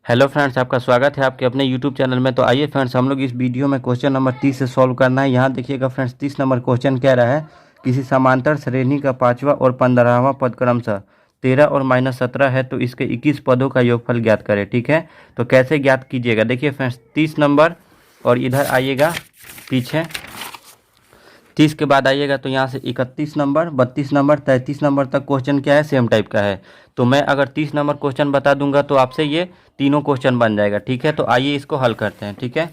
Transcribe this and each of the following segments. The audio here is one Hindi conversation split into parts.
हेलो फ्रेंड्स, आपका स्वागत है आपके अपने यूट्यूब चैनल में। तो आइए फ्रेंड्स, हम लोग इस वीडियो में क्वेश्चन नंबर 30 से सॉल्व करना है। यहाँ देखिएगा फ्रेंड्स, 30 नंबर क्वेश्चन कह रहा है किसी समांतर श्रेणी का 5वां और 15वां पद क्रमशः 13 और -17 है, तो इसके 21 पदों का योगफल ज्ञात करें। ठीक है, तो कैसे ज्ञात कीजिएगा, देखिए फ्रेंड्स 30 नंबर और इधर आइएगा पीछे 30 के बाद आइएगा तो यहाँ से 31 नंबर, 32 नंबर, 33 नंबर तक क्वेश्चन क्या है, सेम टाइप का है। तो मैं अगर 30 नंबर क्वेश्चन बता दूंगा तो आपसे ये तीनों क्वेश्चन बन जाएगा। ठीक है, तो आइए इसको हल करते हैं। ठीक है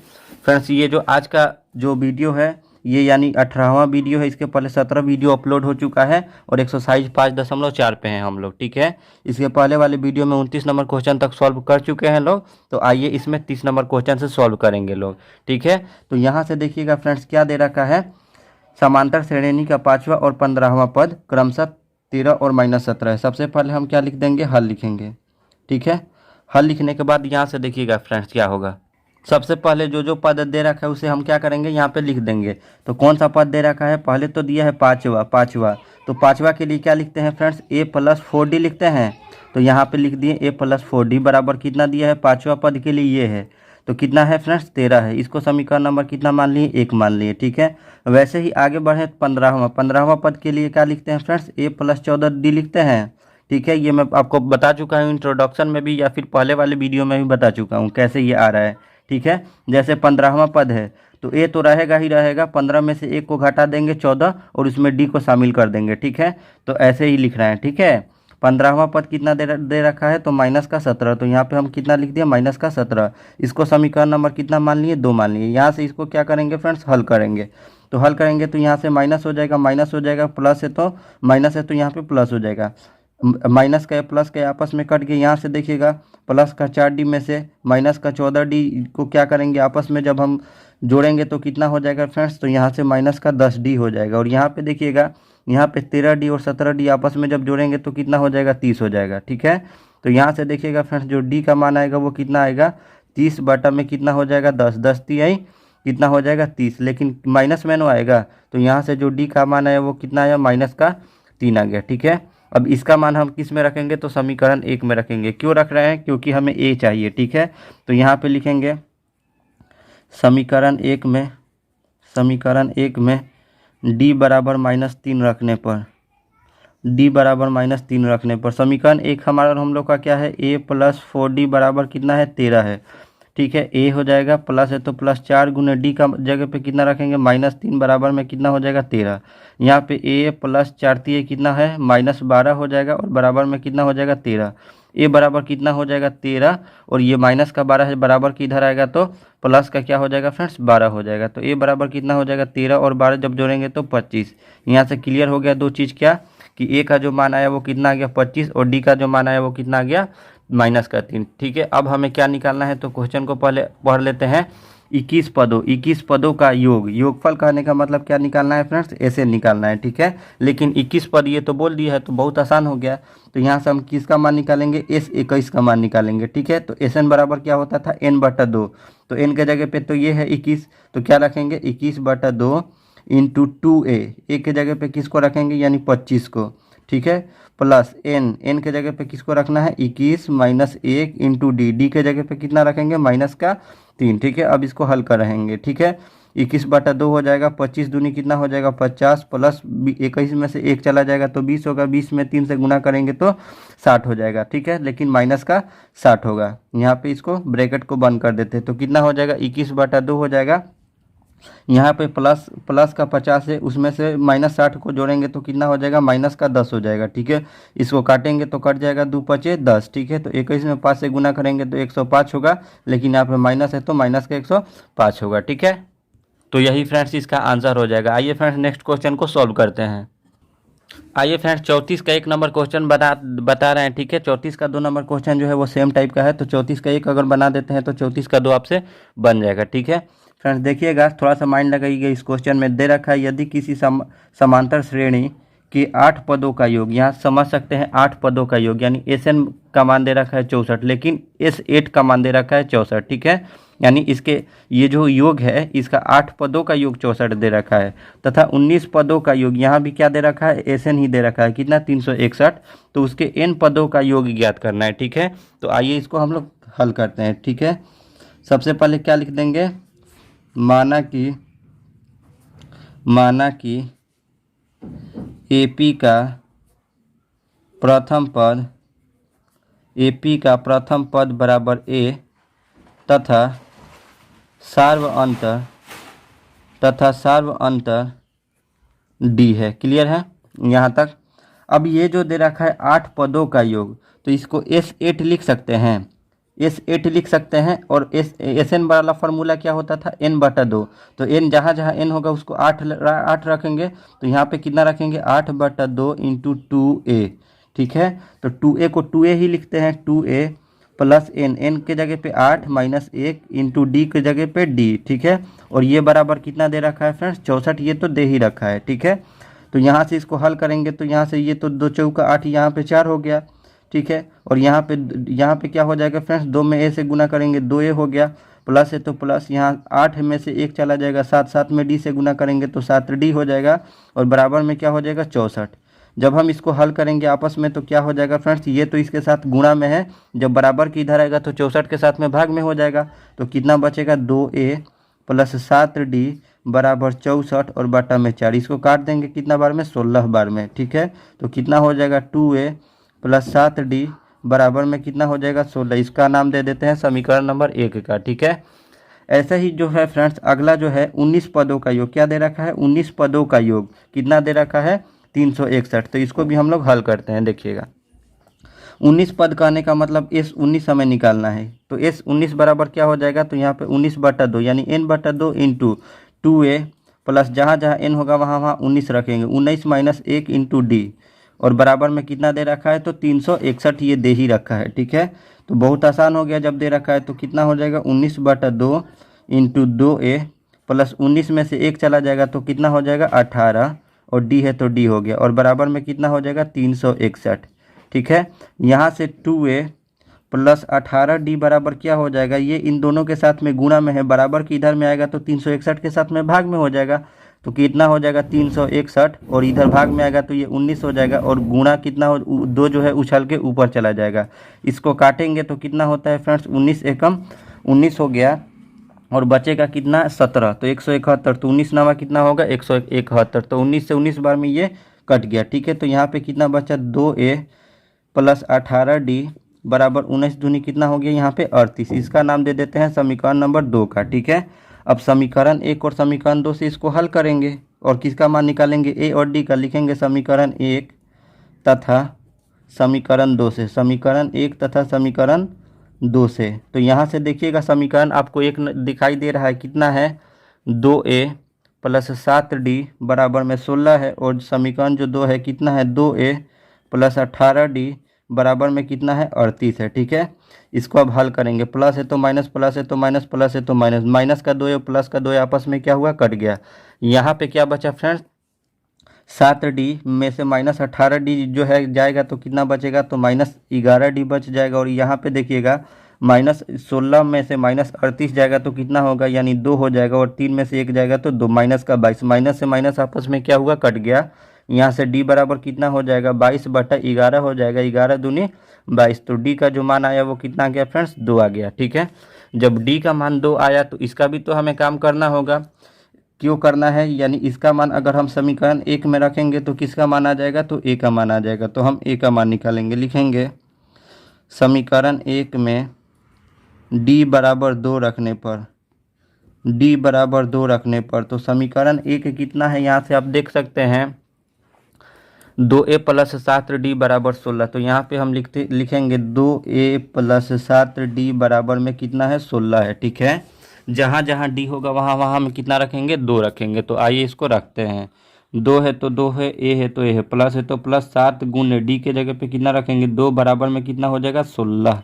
फ्रेंड्स, ये जो आज का जो वीडियो है ये यानी 18वां वीडियो है। इसके पहले 17 वीडियो अपलोड हो चुका है और एक्सरसाइज 5.4 पे हैं हम लोग। ठीक है, इसके पहले वाले वीडियो में 29 नंबर क्वेश्चन तक सॉल्व कर चुके हैं लोग। तो आइए इसमें 30 नंबर क्वेश्चन से सॉल्व करेंगे लोग। ठीक है, तो यहाँ से देखिएगा फ्रेंड्स क्या दे रखा है, समांतर श्रेणी का 5वां और 15वां पद क्रमशः 13 और -17 है। सबसे पहले हम क्या लिख देंगे, हल लिखेंगे। ठीक है, हल लिखने के बाद यहाँ से देखिएगा फ्रेंड्स क्या होगा, सबसे पहले जो जो पद दे रखा है उसे हम क्या करेंगे, यहाँ पे लिख देंगे। तो कौन सा पद दे रखा है, पहले तो दिया है पाँचवा। तो पाँचवा के लिए क्या लिखते हैं फ्रेंड्स, a+4d लिखते हैं। तो यहाँ पे लिख दिए a+4d बराबर कितना दिया है, पाँचवा पद के लिए ये है। तो कितना है फ्रेंड्स, 13 है। इसको समीकरण नंबर कितना मान लिए, 1 मान लिए। ठीक है, वैसे ही आगे बढ़े 15वां पद के लिए क्या लिखते हैं फ्रेंड्स, a+14d लिखते हैं। ठीक है, ये मैं आपको बता चुका हूँ इंट्रोडक्शन में भी या फिर पहले वाले वीडियो में भी बता चुका हूँ कैसे ये आ रहा है। ठीक है, जैसे 15वां पद है तो ए तो रहेगा ही रहेगा, 15 में से 1 को घटा देंगे 14 और उसमें डी को शामिल कर देंगे। ठीक है, तो ऐसे ही लिख रहे हैं। ठीक है, 15वां पद कितना दे रखा है, तो -17। तो यहाँ पे हम कितना लिख दिया, -17। इसको समीकरण नंबर कितना मान लिए, 2 मान लिए। यहाँ से इसको क्या करेंगे फ्रेंड्स, हल करेंगे। तो हल करेंगे तो यहाँ से माइनस हो जाएगा, प्लस है तो माइनस है तो यहाँ पे प्लस हो जाएगा। माइनस का प्लस का आपस में कट गए। यहाँ से देखिएगा प्लस का 4d में से माइनस का 14d को क्या करेंगे, आपस में जब हम जोड़ेंगे तो कितना हो जाएगा फ्रेंड्स, तो यहाँ से माइनस का 10d हो जाएगा। और यहाँ पे देखिएगा, यहाँ पे 13d और 17d आपस में जब जोड़ेंगे तो कितना हो जाएगा, 30 हो जाएगा। ठीक है, तो यहाँ से देखिएगा फ्रेंड्स जो d का मान आएगा वो कितना आएगा, 30 बटा में कितना हो जाएगा, 10, 10 तिहाई कितना हो जाएगा, 30। लेकिन माइनस में नो आएगा तो यहाँ से जो d का मान आया वो कितना आया, -3 आ गया। ठीक है, अब इसका मान हम किस में रखेंगे, तो समीकरण 1 में रखेंगे। क्यों रख रहे हैं, क्योंकि हमें a चाहिए। ठीक है, तो यहाँ पे लिखेंगे समीकरण 1 में d बराबर -3 रखने पर, समीकरण 1 हमारा हम लोग का क्या है, a+4d बराबर कितना है, 13 है। ठीक है, a हो जाएगा, प्लस है तो +4 गुने d का जगह पे कितना रखेंगे, -3 बराबर में कितना हो जाएगा, 13। यहाँ पे a+4 कितना है, -12 हो जाएगा और बराबर में कितना हो जाएगा, 13। a बराबर कितना हो जाएगा, 13 और ये माइनस का 12 है, बराबर की इधर आएगा तो प्लस का क्या हो जाएगा फ्रेंड्स, 12 हो जाएगा। तो a बराबर कितना हो जाएगा, 13 और 12 जब जोड़ेंगे तो 25। यहाँ से क्लियर हो गया दो चीज़, क्या कि a का जो मान आया वो कितना आ गया, 25 और d का जो मान आया वो कितना आ गया, -3। ठीक है, अब हमें क्या निकालना है, तो क्वेश्चन को पहले पढ़ लेते हैं। 21 पदों का योगफल कहने का मतलब क्या निकालना है फ्रेंड्स, ऐसे निकालना है। ठीक है, लेकिन 21 पद ये तो बोल दिया है तो बहुत आसान हो गया। तो यहाँ से हम किसका मान निकालेंगे, S21 का मान निकालेंगे। ठीक है, तो Sn बराबर क्या होता था, n/2। तो n के जगह पे तो ये है 21, तो क्या रखेंगे, 21/2 इंटू 2a। a के जगह पे किसको रखेंगे, यानी 25 को। ठीक है, प्लस n के जगह पे किसको रखना है, 21 - 1 इंटू डी के जगह पे कितना रखेंगे, -3। ठीक है, अब इसको हल करेंगे। ठीक है, 21/2 हो जाएगा, 25 दूनी कितना हो जाएगा, 50 प्लस 21 में से 1 चला जाएगा तो 20 होगा, 20 में 3 से गुना करेंगे तो 60 हो जाएगा। ठीक है, लेकिन माइनस का 60 होगा। यहाँ पे इसको ब्रैकेट को बंद कर देते हैं तो कितना हो जाएगा, 21/2 हो जाएगा। यहाँ पे प्लस का 50 है, उसमें से -60 को जोड़ेंगे तो कितना हो जाएगा, -10 हो जाएगा। ठीक है, इसको काटेंगे तो कट जाएगा, 2 × 5 = 10। ठीक है, तो 21 में 5 से गुना करेंगे तो 105 होगा, लेकिन यहाँ पे माइनस है तो माइनस का 105 होगा। ठीक है, तो यही फ्रेंड्स इसका आंसर हो जाएगा। आइए फ्रेंड्स नेक्स्ट क्वेश्चन को सॉल्व करते हैं। आइए फ्रेंड्स 34 का 1 नंबर क्वेश्चन बता रहे हैं। ठीक है, 34 का 2 नंबर क्वेश्चन जो है वो सेम टाइप का है। तो 34 का 1 अगर बना देते हैं तो 34 का 2 आपसे बन जाएगा। ठीक है फ्रेंड्स, देखिएगा थोड़ा सा माइंड लगाइएगा। इस क्वेश्चन में दे रखा है यदि किसी समांतर श्रेणी के 8 पदों का योग, यहाँ समझ सकते हैं 8 पदों का योग, यानी Sn का मान दे रखा है 64, लेकिन S8 का मान दे रखा है 64। ठीक है, यानी इसके ये जो योग है इसका 8 पदों का योग 64 दे रखा है तथा 19 पदों का योग यहाँ भी क्या दे रखा है, एसएन ही दे रखा है, कितना 361। तो उसके एन पदों का योग ज्ञात करना है। ठीक है, तो आइए इसको हम लोग हल करते हैं। ठीक है, सबसे पहले क्या लिख देंगे, माना कि एपी का प्रथम पद बराबर ए तथा सार्व अंतर डी है। क्लियर है यहाँ तक। अब ये जो दे रखा है 8 पदों का योग, तो इसको S8 लिख सकते हैं, S8 लिख सकते हैं। और SN वाला फार्मूला क्या होता था, n/2। तो n जहाँ जहाँ n होगा उसको 8 रखेंगे, तो यहाँ पे कितना रखेंगे, 8/2 इंटू 2a। ठीक है, तो 2a को 2a ही लिखते हैं, 2a प्लस n के जगह पे 8 माइनस 1 इंटू डी के जगह पे d। ठीक है, और ये बराबर कितना दे रखा है फ्रेंड्स, 64, ये तो दे ही रखा है। ठीक है, तो यहाँ से इसको हल करेंगे तो यहाँ से ये तो 2 चौका 8, यहाँ पे 4 हो गया। ठीक है, और यहाँ पे क्या हो जाएगा फ्रेंड्स, 2 में a से गुना करेंगे 2a हो गया, प्लस है तो प्लस, यहाँ 8 में से 1 चला जाएगा, 7 में d से गुना करेंगे तो 7d हो जाएगा, और बराबर में क्या हो जाएगा, 64। जब हम इसको हल करेंगे आपस में तो क्या हो जाएगा फ्रेंड्स, ये तो इसके साथ गुणा में है, जब बराबर की इधर आएगा तो 64 के साथ में भाग में हो जाएगा। तो कितना बचेगा, 2a प्लस 7d बराबर 64 और बटा में 4। इसको काट देंगे कितना बार में, 16 बार में। ठीक है, तो कितना हो जाएगा, 2a प्लस 7d बराबर में कितना हो जाएगा, 16। इसका नाम दे देते हैं समीकरण नंबर 1 का। ठीक है, ऐसा ही जो है फ्रेंड्स अगला जो है 19 पदों का योग क्या दे रखा है, 19 पदों का योग कितना दे रखा है, 361। तो इसको भी हम लोग हल करते हैं। देखिएगा 19 पद कहने का मतलब S19 हमें निकालना है, तो S19 बराबर क्या हो जाएगा, तो यहाँ पे 19/2 यानी n/2 इंटू 2a प्लस जहाँ जहाँ n होगा वहाँ वहाँ 19 रखेंगे, 19 माइनस 1 इंटू डी, और बराबर में कितना दे रखा है, तो 361 ये दे ही रखा है। ठीक है, तो बहुत आसान हो गया, जब दे रखा है तो कितना हो जाएगा, 19/2 इंटू 2a प्लस 19 में से 1 चला जाएगा तो कितना हो जाएगा, 18, और डी है तो डी हो गया, और बराबर में कितना हो जाएगा, 361। ठीक है, यहाँ से 2a प्लस 18d बराबर क्या हो जाएगा, ये इन दोनों के साथ में गुणा में है, बराबर की इधर में आएगा तो 361 के साथ में भाग में हो जाएगा, तो कितना हो जाएगा 361, और इधर भाग में आएगा तो ये 19 हो जाएगा, और गुणा कितना हो, 2 जो है उछल के ऊपर चला जाएगा। इसको काटेंगे तो कितना होता है फ्रेंड्स, 19 एकम 19 हो गया, और बचेगा कितना, 17, तो 171। तो 19 नामा कितना होगा, 171। तो 19 से 19 बार में ये कट गया। ठीक है, तो यहाँ पे कितना बचा, 2a प्लस 18d बराबर 19 दूनी कितना हो गया, यहाँ पे 38। इसका नाम दे देते हैं समीकरण नंबर 2 का। ठीक है, अब समीकरण 1 और समीकरण 2 से इसको हल करेंगे, और किसका मान निकालेंगे, a और d का। लिखेंगे समीकरण 1 तथा समीकरण 2 से, समीकरण 1 तथा समीकरण 2 से। तो यहाँ से देखिएगा समीकरण आपको एक दिखाई दे रहा है, कितना है, 2a प्लस 7d बराबर में 16 है, और समीकरण जो 2 है कितना है, 2a प्लस 18d बराबर में कितना है, 38 है। ठीक है, इसको अब हल करेंगे, प्लस है तो माइनस, प्लस है तो माइनस, प्लस है तो माइनस, माइनस का 2 और प्लस का 2 आपस में क्या हुआ, कट गया। यहाँ पे क्या बचा फ्रेंड्स, 7d में से माइनस 18d जो है जाएगा तो कितना बचेगा, तो माइनस 11d बच जाएगा। और यहाँ पे देखिएगा माइनस 16 में से माइनस 38 जाएगा तो कितना होगा, यानी 2 हो जाएगा, और 3 में से 1 जाएगा तो 2, माइनस का 22, माइनस से माइनस आपस में क्या हुआ, कट गया। यहाँ से d बराबर कितना हो जाएगा, 22/11 हो जाएगा, 11 दूनी 22। तो d का जो मान आया वो कितना आ गया फ्रेंड्स, 2 आ गया। ठीक है, जब d का मान 2 आया तो इसका भी तो हमें काम करना होगा। क्यों करना है, यानी इसका मान अगर हम समीकरण 1 में रखेंगे तो किसका मान आ जाएगा, तो a का मान आ जाएगा। तो हम a का मान निकालेंगे, लिखेंगे समीकरण 1 में d बराबर 2 रखने पर, तो समीकरण 1 कितना है, यहाँ से आप देख सकते हैं 2a प्लस 7d बराबर 16। तो यहाँ पे हम लिखेंगे 2a प्लस 7d बराबर में कितना है, 16 है। ठीक है, जहाँ जहाँ d होगा वहाँ वहाँ हम कितना रखेंगे, 2 रखेंगे। तो आइए इसको रखते हैं, 2 है तो 2 है, a है तो a है, प्लस है तो प्लस, 7 गुने d के जगह पे कितना रखेंगे, 2 बराबर में कितना हो जाएगा, 16।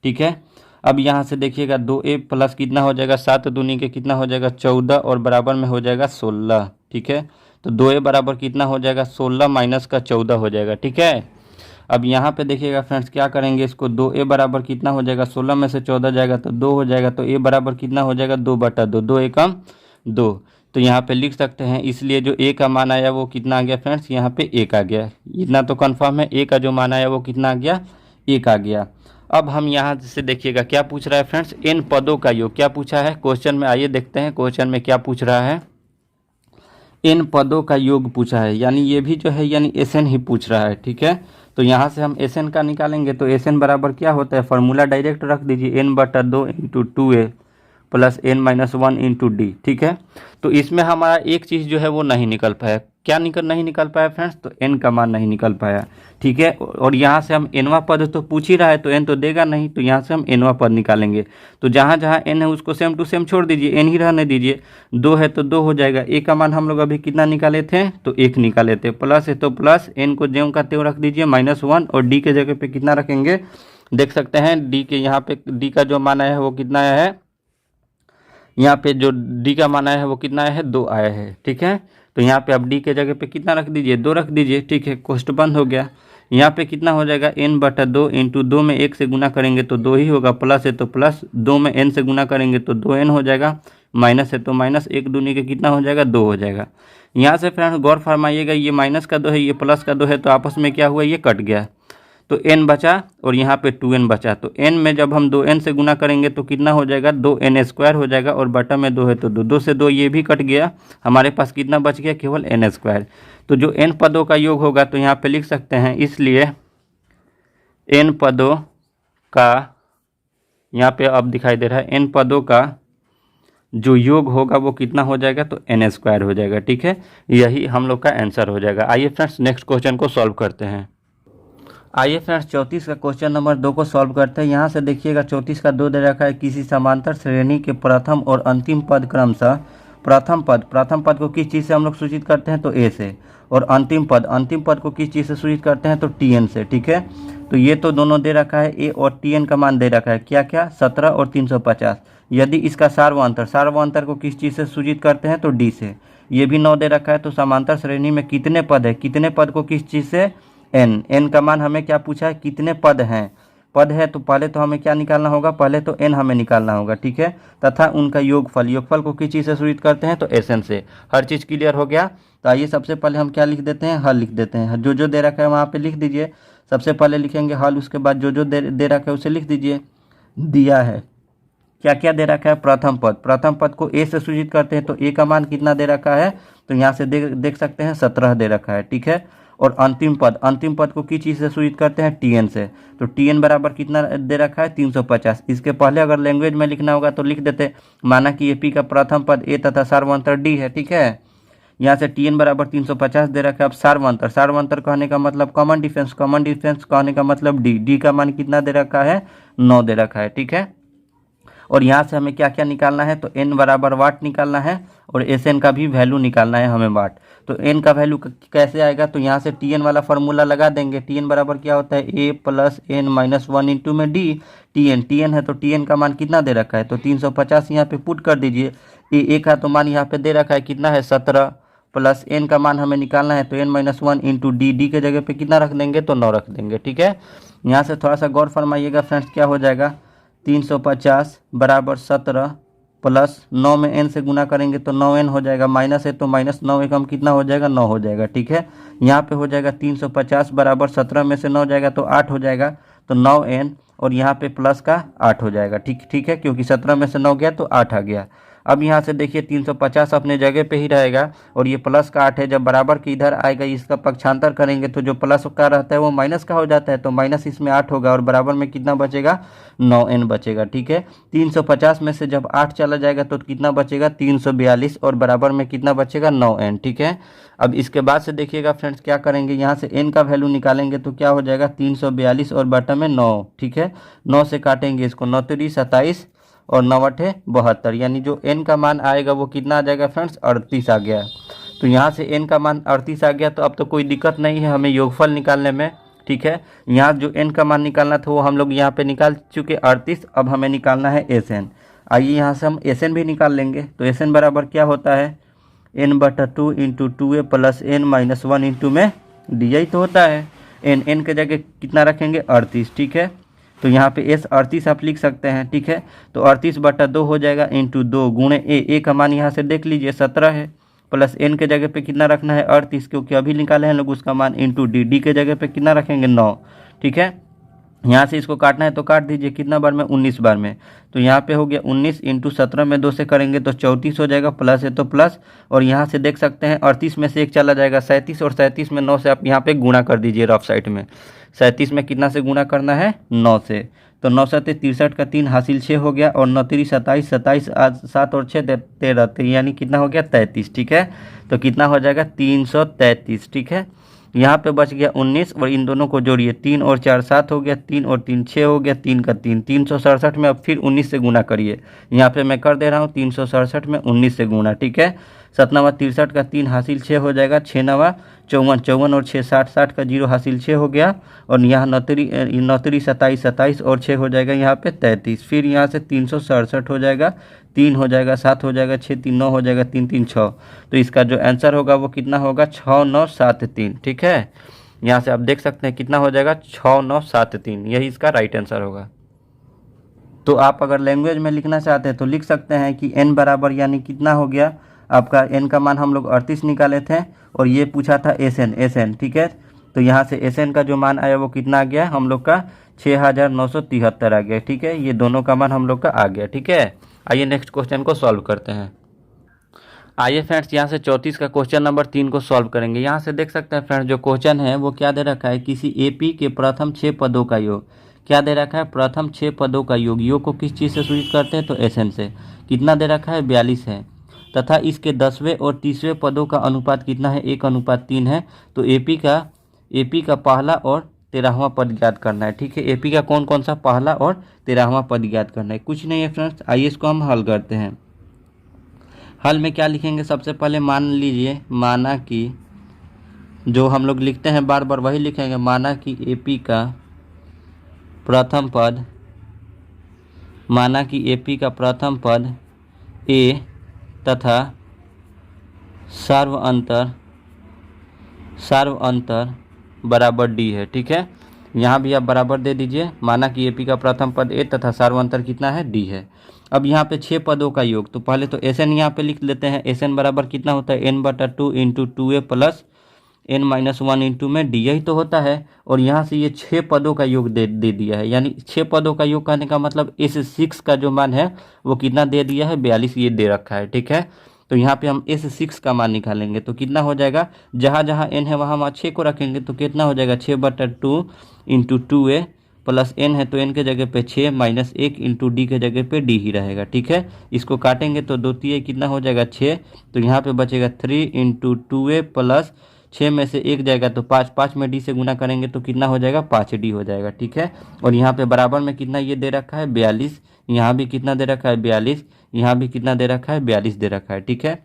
ठीक है, अब यहाँ से देखिएगा 2a प्लस कितना हो जाएगा, 7 दूनी के कितना हो जाएगा, 14, और बराबर में हो जाएगा 16। ठीक है, तो 2a बराबर कितना हो जाएगा, 16 माइनस का 14 हो जाएगा। ठीक है, अब यहाँ पे देखिएगा फ्रेंड्स क्या करेंगे इसको, 2a बराबर कितना हो जाएगा, 16 में से 14 जाएगा तो 2 हो जाएगा, तो a बराबर कितना हो जाएगा 2/2, 2 एकम 2। तो यहाँ पे लिख सकते हैं, इसलिए जो a का मान आया वो कितना आ गया फ्रेंड्स, यहाँ पे 1 आ गया। इतना तो कन्फर्म है, a का जो मान आया वो कितना आ गया, 1 आ गया। अब हम यहाँ से देखिएगा क्या पूछ रहा है फ्रेंड्स, n पदों का योग क्या पूछा है क्वेश्चन में। आइए देखते हैं क्वेश्चन में क्या पूछ रहा है। n पदों का योग पूछा है, यानी ये भी जो है यानी Sn ही पूछ रहा है, ठीक है। तो यहाँ से हम Sn का निकालेंगे, तो Sn बराबर क्या होता है, फार्मूला डायरेक्ट रख दीजिए, n/2 × 2a plus n-1 into D, ठीक है। तो इसमें हमारा एक चीज़ जो है वो नहीं निकल पाया, क्या नहीं निकल पाया फ्रेंड्स, तो n का मान नहीं निकल पाया, ठीक है। और यहाँ से हम nवां पद तो पूछ ही रहा है, तो n तो देगा नहीं, तो यहाँ से हम nवां पद निकालेंगे। तो जहाँ जहाँ n है उसको सेम टू सेम छोड़ दीजिए, n ही रहने दीजिए। 2 है तो 2 हो जाएगा, a का मान हम लोग अभी कितना निकाले थे, तो 1 निकाले थे। प्लस है तो प्लस, n को ज्यों का त्यों रख दीजिए -1, और d के जगह पे कितना रखेंगे, देख सकते हैं d के यहाँ पे d का जो मान आया है वो कितना आया है, यहाँ पे जो d का मान आया है वो कितना आया है, 2 आया है, ठीक है। तो यहाँ पे अब d के जगह पे कितना रख दीजिए, 2 रख दीजिए, ठीक है। कोष्ट बंद हो गया। यहाँ पे कितना हो जाएगा, n/2 इंटू 2 में 1 से गुना करेंगे तो 2 ही होगा, प्लस है तो प्लस, 2 में n से गुना करेंगे तो 2n हो जाएगा, माइनस है तो माइनस, 1 दूनी के कितना हो जाएगा, 2 हो जाएगा। यहाँ से फ्रेंड गौर फरमाइएगा, ये माइनस का 2 है, ये प्लस का 2 है, तो आपस में क्या हुआ, ये कट गया, तो n बचा और यहाँ पे 2n बचा। तो n में जब हम 2n से गुना करेंगे तो कितना हो जाएगा, 2n² हो जाएगा, और बटा में 2 है तो 2 से 2 ये भी कट गया, हमारे पास कितना बच गया, केवल n²। तो जो n पदों का योग होगा तो यहाँ पे लिख सकते हैं, इसलिए n पदों का, यहाँ पे अब दिखाई दे रहा है, n पदों का जो योग होगा वो कितना हो जाएगा, तो n² हो जाएगा, ठीक है। यही हम लोग का आंसर हो जाएगा। आइए फ्रेंड्स नेक्स्ट क्वेश्चन को सॉल्व करते हैं। आइए फ्रेंड्स 34 का क्वेश्चन नंबर 2 को सॉल्व करते हैं। यहाँ से देखिएगा 34 का 2 दे रखा है, किसी समांतर श्रेणी के प्रथम और अंतिम पद क्रमशः, प्रथम पद को किस चीज़ से हम लोग सूचित करते हैं, तो a से, और अंतिम पद को किस चीज़ से सूचित करते हैं, तो tn से, ठीक है। तो ये तो दोनों दे रखा है, a और tn का मान दे रखा है, क्या क्या, 17 और 350। यदि इसका सार्वअंतर को किस चीज़ से सूचित करते हैं, तो d से। ये भी 9 दे रखा है। तो समांतर श्रेणी में कितने पद है, कितने पद को किस चीज़ से, n का मान हमें क्या पूछा है, कितने पद हैं, पद है तो पहले तो हमें क्या निकालना होगा, पहले तो n हमें निकालना होगा, ठीक है। तथा उनका योगफल को किस चीज़ से सूचित करते हैं, तो Sn से। हर चीज़ क्लियर हो गया। तो आइए सबसे पहले हम क्या लिख देते हैं, हल लिख देते हैं। जो दे रखा है वहाँ पे लिख दीजिए, सबसे पहले लिखेंगे हल, उसके बाद जो दे रखा है उसे लिख दीजिए। दिया है क्या क्या दे रखा है, प्रथम पद को a से सूचित करते हैं, तो a का मान कितना दे रखा है, तो यहाँ से देख सकते हैं 17 दे रखा है, ठीक है। और अंतिम पद को किस चीज़ से सूचित करते हैं, tn से। तो tn बराबर कितना दे रखा है, 350। इसके पहले अगर लैंग्वेज में लिखना होगा तो लिख देते, माना कि ये p का प्रथम पद a तथा सार्वअंतर d है, ठीक है। यहाँ से tn बराबर 350 दे रखा है। अब सार्वअंतर कहने का मतलब कॉमन डिफरेंस कहने का मतलब d का मान कितना दे रखा है, 9 दे रखा है, ठीक है। और यहाँ से हमें क्या क्या निकालना है, तो n बराबर वाट निकालना है, और Sn का भी वैल्यू निकालना है हमें वाट। तो n का वैल्यू कैसे आएगा, तो यहाँ से tn वाला फार्मूला लगा देंगे। tn बराबर क्या होता है, a प्लस n-1 इंटू में d। tn है तो tn का मान कितना दे रखा है, तो 350 यहाँ पे पुट कर दीजिए। a का तो मान यहाँ पे दे रखा है कितना है, 17, प्लस n का मान हमें निकालना है, तो n-1 इंटू डी के जगह पे कितना रख देंगे, तो 9 रख देंगे, ठीक है। यहाँ से थोड़ा सा गौर फरमाइएगा फ्रेंड्स, क्या हो जाएगा, 350 बराबर 17 प्लस 9 में n से गुना करेंगे तो 9n हो जाएगा, माइनस है तो माइनस, 9 एकम कितना हो जाएगा, 9 हो जाएगा, ठीक है। यहाँ पे हो जाएगा 350 बराबर 17 में से 9 जाएगा तो 8 हो जाएगा, तो 9n, और यहाँ पे प्लस का 8 हो जाएगा, ठीक है, क्योंकि 17 में से 9 गया तो 8 आ गया। अब यहाँ से देखिए 350 अपने जगह पे ही रहेगा, और ये प्लस का 8 है, जब बराबर के इधर आएगा इसका पक्षांतर करेंगे तो जो प्लस का रहता है वो माइनस का हो जाता है, तो माइनस इसमें 8 होगा, और बराबर में कितना बचेगा, 9n बचेगा, ठीक है। 350 में से जब 8 चला जाएगा तो कितना बचेगा, 342, और बराबर में कितना बचेगा, 9n, ठीक है। अब इसके बाद से देखिएगा फ्रेंड्स क्या करेंगे, यहाँ से n का वैल्यू निकालेंगे तो क्या हो जाएगा, 342 और बटा में 9, ठीक है। 9 से काटेंगे इसको, 9 3 27 और 9 8 72, यानी जो n का मान आएगा वो कितना आ जाएगा फ्रेंड्स, 38 आ गया। तो यहाँ से n का मान 38 आ गया, तो अब तो कोई दिक्कत नहीं है हमें योगफल निकालने में, ठीक है। यहाँ जो n का मान निकालना था वो हम लोग यहाँ पे निकाल चुके 38। अब हमें निकालना है Sn। आइए यहाँ से हम Sn भी निकाल लेंगे। तो Sn बराबर क्या होता है, n/2 into 2a plus n-1 into में डी तो होता है। एन के जगह कितना रखेंगे 38, ठीक है। तो यहाँ पे एस 38 आप लिख सकते हैं, ठीक है। तो 38/2 हो जाएगा इंटू 2 गुणे ए का मान यहाँ से देख लीजिए 17 है, प्लस एन के जगह पे कितना रखना है 38, क्योंकि अभी निकाले हैं लोग उसका मान, इंटू डी के जगह पे कितना रखेंगे 9, ठीक है। यहाँ से इसको काटना है तो काट दीजिए, कितना बार में 19 बार में। तो यहाँ पे हो गया 19 इंटू 17 में 2 से करेंगे तो 34 हो जाएगा, प्लस है तो प्लस, और यहाँ से देख सकते हैं 38 में से 1 चला जाएगा 37, और 37 में 9 से आप यहाँ पे गुणा कर दीजिए रफ साइड में। 37 में कितना से गुणा करना है 9 से, तो 9 7 63 का 3 हासिल 6 हो गया, और 9 3 27, 27 7 और 6 13, यानी कितना हो गया 33, ठीक है। तो कितना हो जाएगा 333, ठीक है। यहाँ पे बच गया 19, और इन दोनों को जोड़िए, 3 और 4 7 हो गया, 3 और 3 6 हो गया, 3 का 3 367 में अब फिर 19 से गुना करिए। यहाँ पे मैं कर दे रहा हूँ 367 में 19 से गुना, ठीक है। 7 9 63 का 3 हासिल 6 हो जाएगा, 6 9 54 54 और 6 60 60 का 0 हासिल 6 हो गया, और यहाँ 9 3 27 27 और 6 हो जाएगा यहाँ पे 33, फिर यहाँ से 367 हो जाएगा, 3 हो जाएगा, 7 हो जाएगा, 6 3 9 हो जाएगा, 3 3 6। तो इसका जो आंसर होगा वो कितना होगा 6973, ठीक है। यहाँ से आप देख सकते हैं कितना हो जाएगा 6973, यही इसका राइट आंसर होगा। तो आप अगर लैंग्वेज में लिखना चाहते हैं तो लिख सकते हैं कि n बराबर, यानी कितना हो गया आपका, n का मान हम लोग 38 निकाले थे, और ये पूछा था SN, ठीक है। तो यहाँ से SN का जो मान आया वो कितना आ गया हम लोग का 6973 आ गया, ठीक है। ये दोनों का मान हम लोग का आ गया, ठीक है। आइए नेक्स्ट क्वेश्चन को सॉल्व करते हैं। आइए फ्रेंड्स, यहाँ से 34 का क्वेश्चन नंबर 3 को सॉल्व करेंगे। यहाँ से देख सकते हैं फ्रेंड्स, जो क्वेश्चन है वो क्या दे रखा है, किसी AP के प्रथम 6 पदों का योग। क्या दे रखा है, प्रथम 6 पदों का योग। योग को किस चीज़ से सूचित करते हैं, तो SN से। कितना दे रखा है 42 है, तथा इसके 10वें और 30वें पदों का अनुपात कितना है 1:3 है। तो AP का पहला और 13वां पद ज्ञात करना है, ठीक है। AP का कौन कौन सा पहला और 13वां पद ज्ञात करना है, कुछ नहीं है फ्रेंड्स। आइए इसको हम हल करते हैं। हल में क्या लिखेंगे, सबसे पहले मान लीजिए, माना कि जो हम लोग लिखते हैं बार बार वही लिखेंगे, माना कि AP का प्रथम पद, माना कि AP का प्रथम पद A तथा सार्व अंतर बराबर D है, ठीक है। यहाँ भी आप बराबर दे दीजिए, माना कि AP का प्रथम पद A तथा सार्व अंतर कितना है D है। अब यहाँ पे 6 पदों का योग, तो पहले तो SN यहाँ पे लिख लेते हैं। SN बराबर कितना होता है n/2 into 2A plus n-1 into में D, यही तो होता है। और यहाँ से ये 6 पदों का योग दे दिया है, यानी 6 पदों का योग कहने का मतलब S6 का जो मान है वो कितना दे दिया है 42, ये दे रखा है, ठीक है। तो यहाँ पे हम S6 का मान निकालेंगे, तो कितना हो जाएगा, जहाँ जहाँ n है वहाँ 6 को रखेंगे, तो कितना हो जाएगा 6/2 इंटू 2A प्लस n है तो n के जगह पे 6 माइनस 1 इंटू D के जगह पे D ही रहेगा, ठीक है। इसको काटेंगे तो 2 3 कितना हो जाएगा 6, तो यहाँ पे बचेगा 3 इंटू 2A प्लस 6 में से 1 जाएगा तो 5, 5 में D से गुना करेंगे तो कितना हो जाएगा 5D हो जाएगा, ठीक है। और यहाँ पे बराबर में कितना ये दे रखा है 42, यहाँ भी कितना दे रखा है 42, यहाँ भी कितना दे रखा है 42 दे रखा है, ठीक है।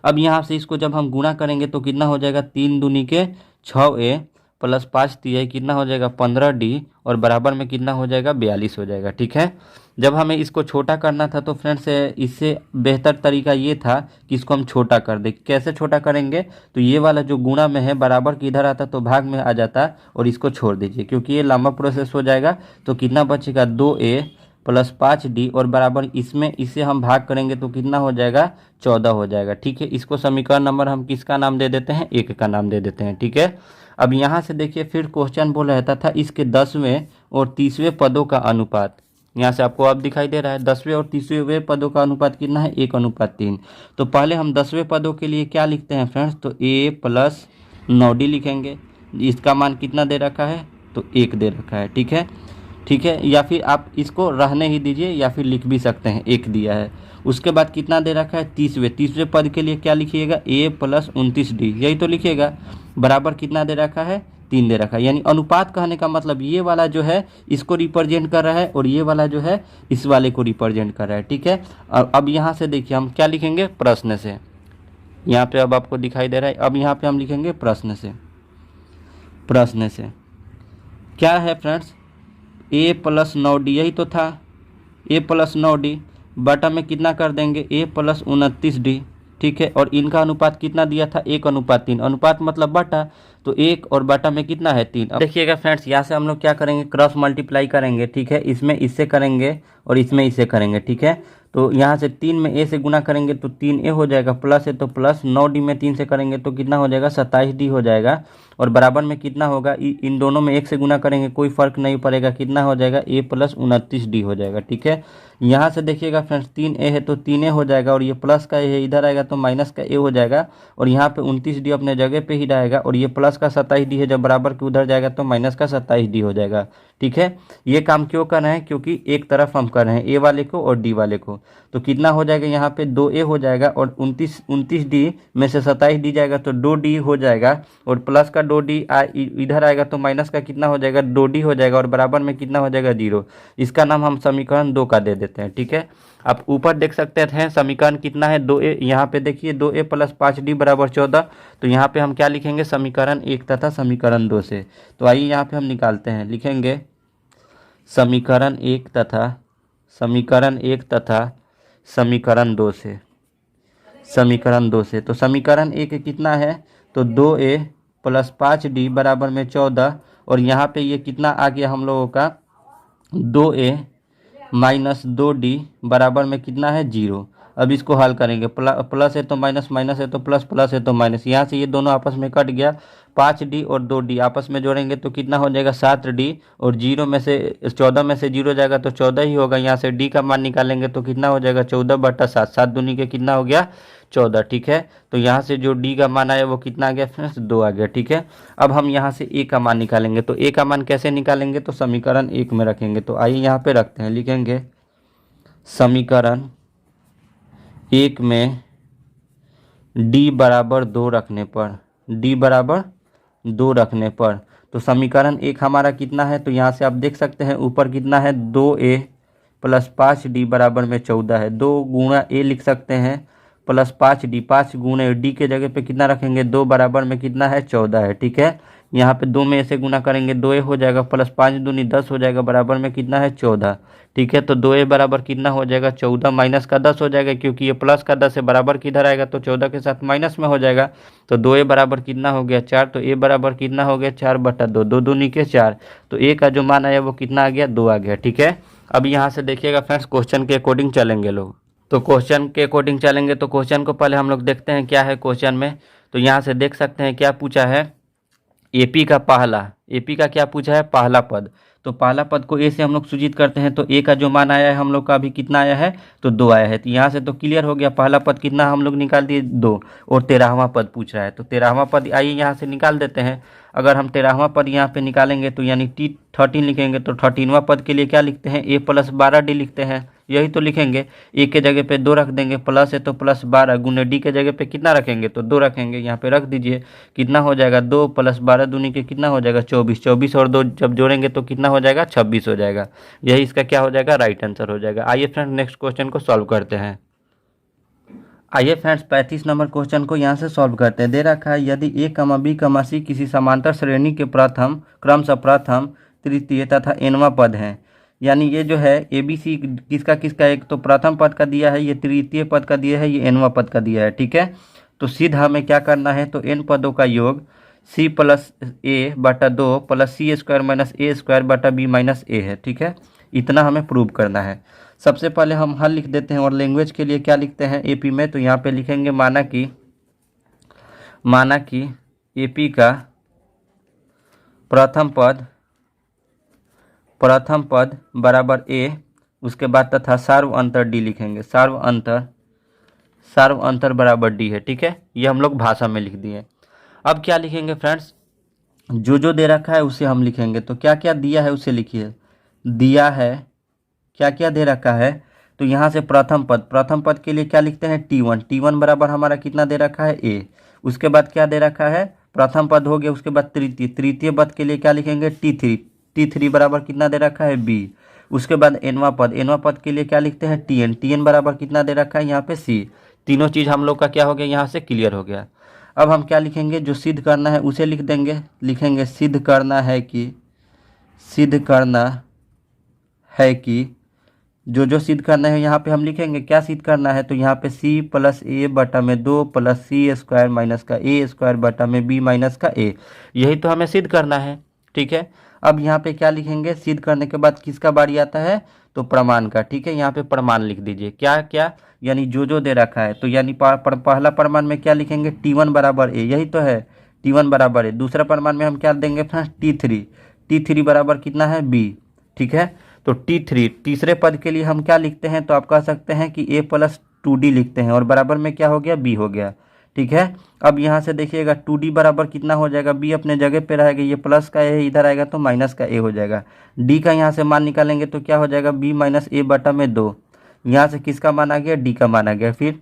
अब यहाँ से इसको जब हम गुणा करेंगे तो कितना हो जाएगा 3 दूनी के 6A प्लस 5 तिहाई कितना हो जाएगा 15D, और बराबर में कितना हो जाएगा 42 हो जाएगा, ठीक है। जब हमें इसको छोटा करना था तो फ्रेंड्स इससे बेहतर तरीका ये था कि इसको हम छोटा कर दें। कैसे छोटा करेंगे, तो ये वाला जो गुणा में है बराबर की इधर आता तो भाग में आ जाता, और इसको छोड़ दीजिए क्योंकि ये लंबा प्रोसेस हो जाएगा। तो कितना बचेगा 2A प्लस 5D, और बराबर इसमें इसे हम भाग करेंगे तो कितना हो जाएगा 14 हो जाएगा, ठीक है। इसको समीकरण नंबर हम किसका नाम दे देते हैं, 1 का नाम दे देते हैं, ठीक है। अब यहाँ से देखिए फिर क्वेश्चन बोल रहा था इसके 10वें और 30वें पदों का अनुपात। यहाँ से आपको अब दिखाई दे रहा है 10वें और 30वें पदों का अनुपात कितना है 1:3। तो पहले हम 10वें पदों के लिए क्या लिखते हैं फ्रेंड्स, तो A प्लस 9D लिखेंगे। इसका मान कितना दे रखा है, तो 1 दे रखा है, ठीक है, ठीक है। या फिर आप इसको रहने ही दीजिए, या फिर लिख भी सकते हैं 1 दिया है। उसके बाद कितना दे रखा है 30वें पद के लिए क्या लिखिएगा A प्लस 29D, यही तो लिखिएगा। बराबर कितना दे रखा है 3 दे रखा है, यानी अनुपात कहने का मतलब ये वाला जो है इसको रिप्रेजेंट कर रहा है, और ये वाला जो है इस वाले को रिप्रेजेंट कर रहा है, ठीक है। और अब यहाँ से देखिए हम क्या लिखेंगे प्रश्न से, यहाँ पे अब आपको दिखाई दे रहा है। अब यहाँ पे हम लिखेंगे प्रश्न से क्या है फ्रेंड्स, A प्लस 9D, यही तो था A प्लस 9D, बटा में कितना कर देंगे A प्लस 29D, ठीक है। और इनका अनुपात कितना दिया था, 1:3। अनुपात मतलब बटा, तो 1 और बटा में कितना है 3। अब देखिएगा फ्रेंड्स, यहाँ से हम लोग क्या करेंगे, क्रॉस मल्टीप्लाई करेंगे, ठीक है। इसमें इससे करेंगे और इसमें इससे करेंगे, ठीक है। तो यहाँ से 3 में ए से गुना करेंगे तो 3a हो जाएगा, प्लस है तो प्लस, 9d में 3 से करेंगे तो कितना हो जाएगा, 27d हो जाएगा। और बराबर में कितना होगा, इन दोनों में 1 से गुना करेंगे, कोई फर्क नहीं पड़ेगा, कितना हो जाएगा, a + 29d हो जाएगा, ठीक है। यहाँ से देखिएगा फ्रेंड्स, 3a है तो 3a हो जाएगा, और ये प्लस का a है, इधर आएगा तो माइनस का a हो जाएगा, और यहाँ पे 29d अपने जगह पे ही रहेगा, और ये प्लस का 27d है, जब बराबर के उधर जाएगा तो माइनस का 27d हो जाएगा, ठीक है। ये काम क्यों कर रहे हैं, क्योंकि एक तरफ हम कर रहे हैं, a वाले को और d वाले को। तो कितना हो जाएगा, यहाँ पे 2a हो जाएगा, और 29d में से 27d जाएगा तो 2d हो जाएगा, और प्लस का 2d इधर आएगा तो माइनस का कितना हो जाएगा, 2d हो जाएगा, और बराबर में कितना हो जाएगा, 0। इसका नाम हम समीकरण 2 का दे देते हैं, ठीक है। आप ऊपर देख सकते हैं समीकरण कितना है, 2a, यहाँ पे देखिए 2a + 5d = 14। तो यहाँ पे हम क्या लिखेंगे, समीकरण 1 तथा समीकरण 2 से। तो आइए यहाँ पे हम निकालते हैं, लिखेंगे समीकरण 1 तथा समीकरण 2 से, समीकरण 2 से। तो समीकरण 1 कितना है, तो 2a + 5d = 14, और यहाँ पे ये कितना आ गया हम लोगों का, 2a - 2d बराबर में कितना है, 0। अब इसको हल करेंगे, प्लस है तो माइनस, माइनस है तो प्लस, प्लस है तो माइनस, यहाँ से ये दोनों आपस में कट गया, 5d और 2d आपस में जोड़ेंगे तो कितना हो जाएगा, 7d, और 0 में से 14 में से 0 जाएगा तो 14 ही होगा। यहाँ से d का मान निकालेंगे तो कितना हो जाएगा, 14/7, 7 दूनी के कितना हो गया, 14, ठीक है। तो यहाँ से जो d का मान आया वो कितना आ गया फ्रेंड्स, 2 आ गया, ठीक है। अब हम यहाँ से a का मान निकालेंगे, तो a का मान कैसे निकालेंगे, तो समीकरण 1 में रखेंगे। तो आइए यहाँ पे रखते हैं, लिखेंगे समीकरण 1 में d = 2 रखने पर, d = 2 रखने पर, तो समीकरण 1 हमारा कितना है, तो यहाँ से आप देख सकते हैं ऊपर कितना है, 2a + 5d = 14 है। 2 गुणा a लिख सकते हैं, प्लस 5d, 5 गुणे d के जगह पे कितना रखेंगे, 2 बराबर में कितना है, 14 है, ठीक है। यहाँ पे 2 में ऐसे गुना करेंगे, 2a हो जाएगा, प्लस 5 दूनी 10 हो जाएगा, बराबर में कितना है, 14, ठीक है। तो 2a बराबर कितना हो जाएगा, 14 माइनस का 10 हो जाएगा, क्योंकि ये प्लस का 10 है, बराबर किधर आएगा, तो 14 के साथ माइनस में हो जाएगा। तो 2a बराबर कितना हो गया, 4। तो a बराबर कितना हो गया, 4/2, 2 दूनी के 4। तो a का जो मान आया वो कितना आ गया, 2 आ गया, ठीक है। अब यहाँ से देखिएगा फ्रेंड्स, क्वेश्चन के अकॉर्डिंग चलेंगे लोग। तो क्वेश्चन के अकॉर्डिंग चलेंगे, तो क्वेश्चन को पहले हम लोग देखते हैं क्या है क्वेश्चन में। तो यहाँ से देख सकते हैं क्या पूछा है, एपी का क्या पूछा है, पहला पद। तो पहला पद को ए से हम लोग सूचित करते हैं, तो ए का जो मान आया है हम लोग का अभी कितना आया है, तो 2 आया है। तो यहाँ से तो क्लियर हो गया, पहला पद कितना हम लोग निकाल दिए, 2, और 13वां पद पूछ रहा है। तो 13वां पद आइए यहाँ से निकाल देते हैं। अगर हम 13वां पद यहाँ पे निकालेंगे तो यानी T13 लिखेंगे, तो 13वां पद के लिए क्या लिखते हैं, a + 12d लिखते हैं, यही तो लिखेंगे। a के जगह पे 2 रख देंगे, प्लस है तो प्लस 12, गुने d के जगह पे कितना रखेंगे, तो 2 रखेंगे, यहाँ पे रख दीजिए। कितना हो जाएगा, 2 + 12 दूनी के कितना हो जाएगा, 24, 24 और 2 जब जोड़ेंगे तो कितना हो जाएगा, 26 हो जाएगा। यही इसका क्या हो जाएगा, राइट आंसर हो जाएगा। आइए फ्रेंड्स नेक्स्ट क्वेश्चन को सॉल्व करते हैं। आइए फ्रेंड्स 35 नंबर क्वेश्चन को यहाँ से सॉल्व करते हैं। दे रखा है यदि a, b, c किसी समांतर श्रेणी के प्रथम क्रमशः प्रथम, तृतीय तथा nवां पद हैं। यानी ये जो है ए बी सी किसका किसका, एक तो प्रथम पद का दिया है, ये तृतीय पद का दिया है, ये nवां पद का दिया है, ठीक है। तो सीधा हमें क्या करना है, तो n पदों का योग c + a/2 + c² - a² b - a है, ठीक है। इतना हमें प्रूव करना है। सबसे पहले हम हल लिख देते हैं, और लैंग्वेज के लिए क्या लिखते हैं एपी में, तो यहाँ पे लिखेंगे माना कि एपी का प्रथम पद बराबर a, उसके बाद तथा सार्व अंतर d लिखेंगे, सार्व अंतर बराबर d है, ठीक है। ये हम लोग भाषा में लिख दिए। अब क्या लिखेंगे फ्रेंड्स, जो दे रखा है उसे हम लिखेंगे। तो क्या क्या दिया है उसे लिखिए, दिया है क्या क्या दे रखा है, तो यहाँ से प्रथम पद के लिए क्या लिखते हैं, T1 बराबर हमारा कितना दे रखा है, a। उसके बाद क्या दे रखा है, प्रथम पद हो गया, उसके बाद तृतीय पद के लिए क्या लिखेंगे, T3 बराबर कितना दे रखा है, b। उसके बाद nवां पद के लिए क्या लिखते हैं, Tn बराबर कितना दे रखा है यहाँ पे, c। तीनों चीज़ हम लोग का क्या हो गया, यहाँ से क्लियर हो गया। अब हम क्या लिखेंगे, जो सिद्ध करना है उसे लिख देंगे, लिखेंगे सिद्ध करना है कि जो सिद्ध करना है यहाँ पे हम लिखेंगे, क्या सिद्ध करना है, तो यहाँ पे सी प्लस ए बटा में 2 प्लस सी स्क्वायर माइनस का ए स्क्वायर बटा में बी माइनस का ए, यही तो हमें सिद्ध करना है। ठीक है, अब यहाँ पे क्या लिखेंगे, सिद्ध करने के बाद किसका बारी आता है, तो प्रमाण का। ठीक है, यहाँ पे प्रमाण लिख दीजिए, क्या क्या, यानी जो दे रखा है, तो यानी पहला प्रमाण में क्या लिखेंगे, T1 बराबर ए, यही तो है, T1 बराबर ए। दूसरा प्रमाण में हम क्या देंगे फ्रेंड्स, T3 बराबर कितना है, बी। ठीक है, तो T3 तीसरे पद के लिए हम क्या लिखते हैं, तो आप कह सकते हैं कि a प्लस 2d लिखते हैं, और बराबर में क्या हो गया, b हो गया। ठीक है, अब यहाँ से देखिएगा 2d बराबर कितना हो जाएगा, b अपने जगह पे रहेगा, ये प्लस का a इधर आएगा तो माइनस का a हो जाएगा। d का यहाँ से मान निकालेंगे तो क्या हो जाएगा, b माइनस a बटा में 2, यहाँ से किसका मान आ गया, d का मान आ गया। फिर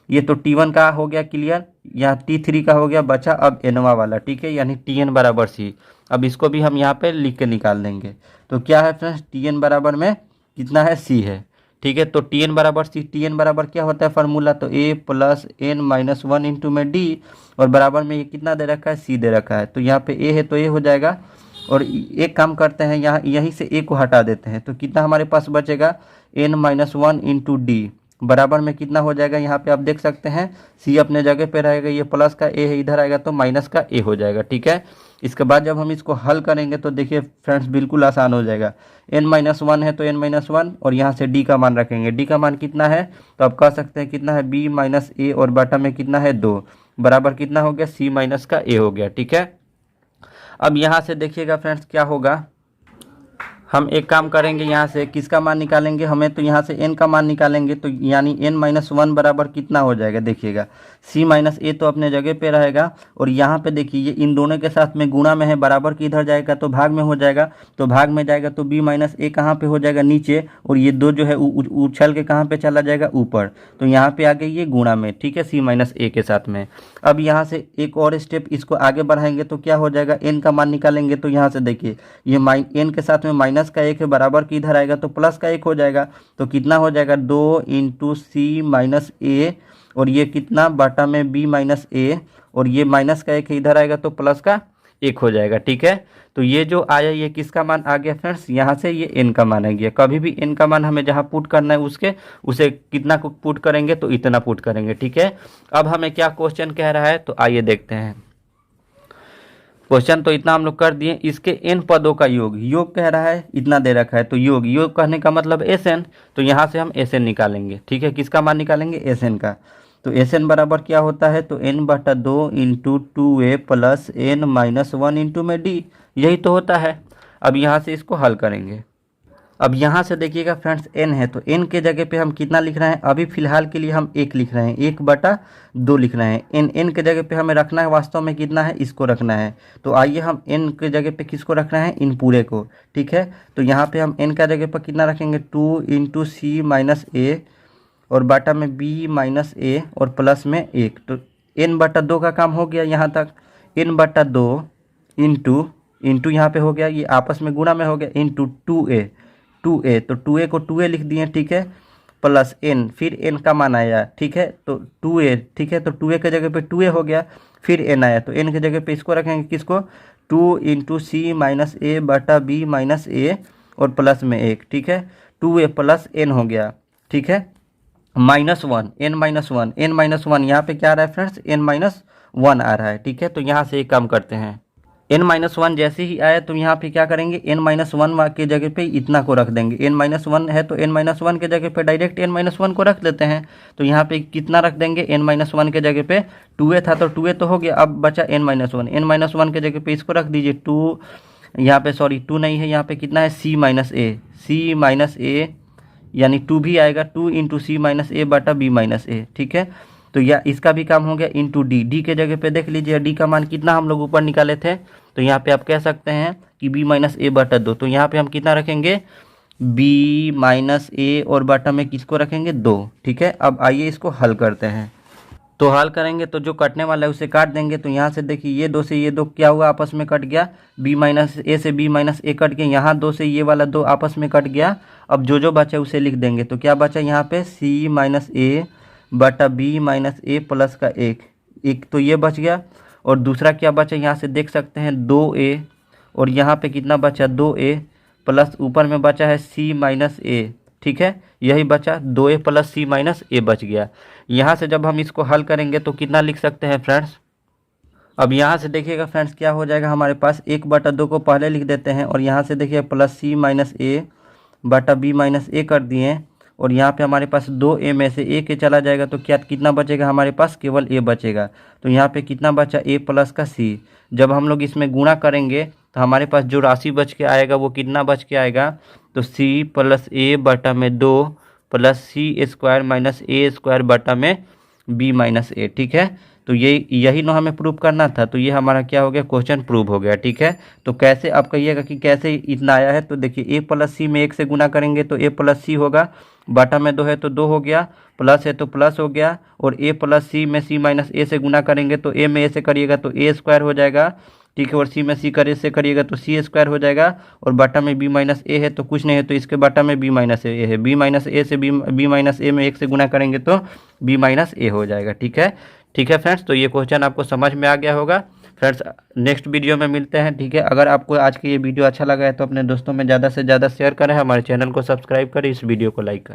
ये तो T1 का हो गया क्लियर, यहाँ T3 का हो गया, बचा अब एनवा वाला। ठीक है, यानी Tn बराबर सी। अब इसको भी हम यहाँ पे लिख के निकाल देंगे, तो क्या है फ्रेंड्स, Tn बराबर में कितना है, सी है। ठीक है, तो Tn बराबर सी, Tn बराबर क्या होता है फार्मूला, तो a plus n minus 1 into में d, और बराबर में ये कितना दे रखा है, सी दे रखा है, तो यहाँ पे a है तो a हो जाएगा। और एक काम करते हैं, यहाँ यहीं से a को हटा देते हैं, तो कितना हमारे पास बचेगा, n माइनस 1 इंटू डी, बराबर में कितना हो जाएगा, यहाँ पे आप देख सकते हैं c अपने जगह पे रहेगा, ये प्लस का a है, इधर आएगा तो माइनस का a हो जाएगा। ठीक है, इसके बाद जब हम इसको हल करेंगे तो देखिए फ्रेंड्स बिल्कुल आसान हो जाएगा। n माइनस 1 है तो n माइनस 1, और यहाँ से d का मान रखेंगे, d का मान कितना है, तो आप कह सकते हैं कितना है, b माइनस ए, और बटा में कितना है 2, बराबर कितना हो गया, c माइनस का a हो गया। ठीक है, अब यहाँ से देखिएगा फ्रेंड्स क्या होगा, हम एक काम करेंगे, यहाँ से किसका मान निकालेंगे हमें, तो यहाँ से n का मान निकालेंगे, तो यानी n माइनस 1 बराबर कितना हो जाएगा, देखिएगा c माइनस ए तो अपने जगह पे रहेगा, और यहाँ पे देखिए ये इन दोनों के साथ में गुणा में है, बराबर की इधर जाएगा तो भाग में हो जाएगा, तो भाग में जाएगा तो b माइनस ए कहाँ पे हो जाएगा, नीचे, और ये दो जो है उछल के कहाँ पे चला जाएगा, ऊपर, तो यहाँ पे आ गई ये गुणा में। ठीक है, c माइनस ए के साथ में। अब यहाँ से एक और स्टेप इसको आगे बढ़ाएंगे तो क्या हो जाएगा, n का मान निकालेंगे, तो यहाँ से देखिए ये n के साथ में माइनस का 1 है, बराबर की इधर आएगा तो प्लस का 1 हो जाएगा, तो कितना हो जाएगा, 2 इंटू सी माइनस ए, और ये कितना बटा में b माइनस ए, और ये माइनस का 1 है, इधर आएगा तो प्लस का 1 हो जाएगा। ठीक है, तो ये जो आया ये किसका मान आ गया फ्रेंड्स, यहाँ से ये n का मान आ गया। कभी भी n का मान हमें जहाँ पुट करना है उसे कितना को पुट करेंगे, तो इतना पुट करेंगे। ठीक है, अब हमें क्या क्वेश्चन कह रहा है, तो आइए देखते हैं। क्वेश्चन तो इतना हम लोग कर दिए, इसके n पदों का योग कह रहा है, इतना दे रखा है, तो योग कहने का मतलब Sn, तो यहाँ से हम Sn निकालेंगे। ठीक है, किसका मान निकालेंगे, Sn का, तो Sn बराबर क्या होता है, तो n बटा 2 into 2a plus n minus 1 into में d, यही तो होता है। अब यहाँ से इसको हल करेंगे। अब यहाँ से देखिएगा फ्रेंड्स n है, तो n के जगह पे हम कितना लिख रहे हैं, अभी फिलहाल के लिए हम 1 लिख रहे हैं, 1 बटा 2 लिख रहे हैं। n के जगह पे हमें रखना है वास्तव में कितना है, इसको रखना है, तो आइए हम n के जगह पे किसको रखना है, इन पूरे को। ठीक है, तो यहाँ पे हम n का जगह पर कितना रखेंगे, 2 इंटू सी माइनस ए, और बटा में b माइनस ए, और प्लस में 1, तो n बटा 2 का काम हो गया यहाँ तक। n बटा 2 इंटू यहाँ पे हो गया, ये आपस में गुणा में हो गया, इंटू 2a, तो 2a को 2a लिख दिए। ठीक है, प्लस n, फिर n का मान आया। ठीक है, तो 2a, ठीक है, तो 2a के जगह पे 2a हो गया, फिर n आया, तो n के जगह पे इसको रखेंगे, किसको, 2 इंटू सी माइनस ए बटा b माइनस ए, और प्लस में 1। ठीक है, 2a प्लस n हो गया। ठीक है, माइनस 1, n माइनस 1 यहाँ पे क्या आ रहा है फ्रेंड्स, n माइनस 1 आ रहा है। ठीक है, तो यहाँ से एक काम करते हैं, n माइनस 1 जैसे ही आया तो यहाँ पे क्या करेंगे, n माइनस 1 के जगह पे इतना को रख देंगे। n माइनस 1 है तो n माइनस 1 के जगह पे डायरेक्ट n माइनस 1 को रख देते हैं, तो यहाँ पे कितना रख देंगे, n माइनस 1 के जगह पे 2a था तो 2a तो हो गया, अब बचा n माइनस 1, n माइनस 1 के जगह पे इसको रख दीजिए 2, यहाँ पे सॉरी 2 नहीं है, यहाँ पे कितना है, c माइनस ए, यानी 2 भी आएगा, 2 इंटू सी माइनस ए बटा b माइनस ए। ठीक है, तो या इसका भी काम हो गया, इंटू डी के जगह पे देख लीजिए डी का मान कितना हम लोग ऊपर निकाले थे, तो यहाँ पे आप कह सकते हैं कि b माइनस ए बटा 2, तो यहाँ पे हम कितना रखेंगे, b माइनस ए, और बटा में किसको रखेंगे, 2। ठीक है, अब आइए इसको हल करते हैं। तो हल करेंगे तो जो कटने वाला है उसे काट देंगे, तो यहाँ से देखिए ये 2 से ये 2 क्या हुआ, आपस में कट गया, b माइनस ए से b माइनस ए कट गया, यहाँ 2 से ये वाला 2 आपस में कट गया। अब जो बचा उसे लिख देंगे, तो क्या बचा यहाँ पे, c माइनस ए बटा b माइनस ए प्लस का 1 तो ये बच गया। और दूसरा क्या बचा, यहाँ से देख सकते हैं 2a, और यहाँ पे कितना बचा, 2a प्लस ऊपर में बचा है c माइनस ए। ठीक है, यही बचा 2a प्लस सी माइनस ए बच गया। यहाँ से जब हम इसको हल करेंगे तो कितना लिख सकते हैं फ्रेंड्स। अब यहाँ से देखिएगा फ्रेंड्स क्या हो जाएगा हमारे पास, 1/2 को पहले लिख देते हैं और यहाँ से देखिए प्लस सी माइनस ए बटा बी माइनस ए कर दिए और यहाँ पे हमारे पास 2a में से ए के चला जाएगा तो क्या कितना बचेगा हमारे पास, केवल a बचेगा। तो यहाँ पे कितना बचा, a प्लस का c। जब हम लोग इसमें गुणा करेंगे तो हमारे पास जो राशि बच के आएगा वो कितना बच के आएगा, तो c प्लस a बटा में 2 प्लस सी स्क्वायर माइनस ए स्क्वायर बटा में b माइनस ए। ठीक है, तो यही ना हमें प्रूव करना था, तो ये हमारा क्या हो गया, क्वेश्चन प्रूव हो गया। ठीक है, तो कैसे आप कहिएगा कि कैसे इतना आया है, तो देखिए a प्लस सी में 1 से गुना करेंगे तो a प्लस सी होगा, बटा में 2 है तो 2 हो गया, प्लस है तो प्लस हो गया, और a प्लस सी में c माइनस ए से गुना करेंगे तो a में a से करिएगा तो a स्क्वायर हो जाएगा। ठीक है, और c में c से करिएगा तो c स्क्वायर हो जाएगा, और बटा में b माइनस ए है तो कुछ नहीं है तो इसके बटा में b माइनस ए है, b माइनस ए से b माइनस ए में 1 से गुना करेंगे तो b माइनस ए हो जाएगा। ठीक है, ठीक है फ्रेंड्स, तो ये क्वेश्चन आपको समझ में आ गया होगा। फ्रेंड्स नेक्स्ट वीडियो में मिलते हैं। ठीक है, अगर आपको आज की ये वीडियो अच्छा लगा है तो अपने दोस्तों में ज़्यादा से ज़्यादा शेयर करें, हमारे चैनल को सब्सक्राइब करें, इस वीडियो को लाइक करें।